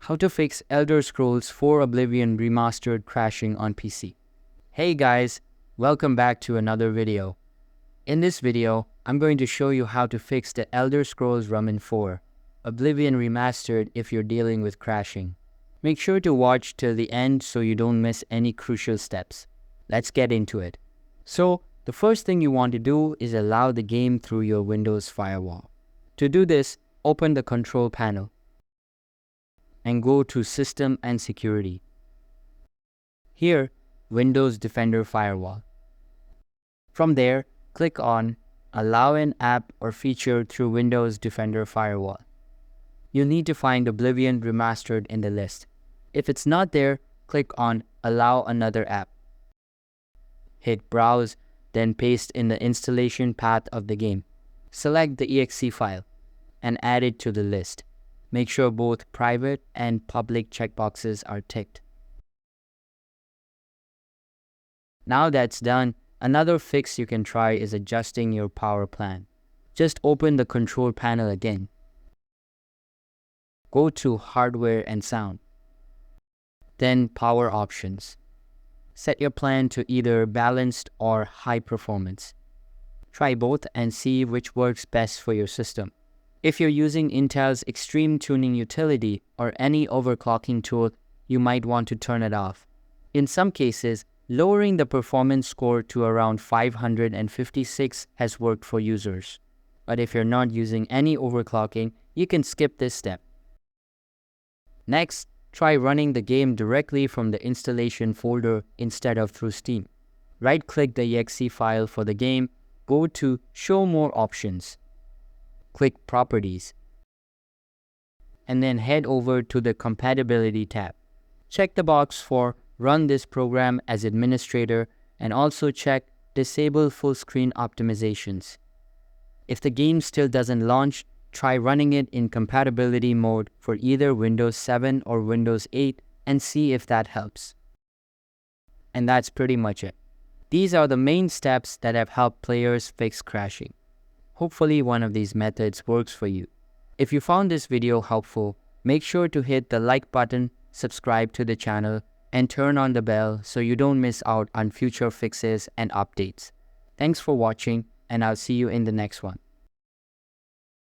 How to fix Elder Scrolls 4 Oblivion Remastered crashing on PC. Hey guys, welcome back to another video. In this video, I'm going to show you how to fix the Elder Scrolls Remastered 4 Oblivion Remastered if you're dealing with crashing. Make sure to watch till the end so you don't miss any crucial steps. Let's get into it. So, the first thing you want to do is allow the game through your Windows firewall. To do this, open the control panel and go to System and Security. Here, Windows Defender Firewall. From there, click on Allow an app or feature through Windows Defender Firewall. You'll need to find Oblivion Remastered in the list. If it's not there, click on Allow another app. Hit Browse, then paste in the installation path of the game. Select the exe file and add it to the list. Make sure both private and public checkboxes are ticked. Now that's done, another fix you can try is adjusting your power plan. Just open the control panel again. Go to Hardware and Sound. Then Power Options. Set your plan to either balanced or high performance. Try both and see which works best for your system. If you're using Intel's Extreme Tuning utility or any overclocking tool, you might want to turn it off. In some cases, lowering the performance score to around 556 has worked for users. But if you're not using any overclocking, you can skip this step. Next, try running the game directly from the installation folder instead of through Steam. Right-click the exe file for the game, go to Show More Options. Click Properties, and then head over to the Compatibility tab. Check the box for Run this program as administrator and also check Disable full screen optimizations. If the game still doesn't launch, try running it in compatibility mode for either Windows 7 or Windows 8 and see if that helps. And that's pretty much it. These are the main steps that have helped players fix crashing. Hopefully one of these methods works for you. If you found this video helpful, make sure to hit the like button, subscribe to the channel, and turn on the bell so you don't miss out on future fixes and updates. Thanks for watching, and I'll see you in the next one.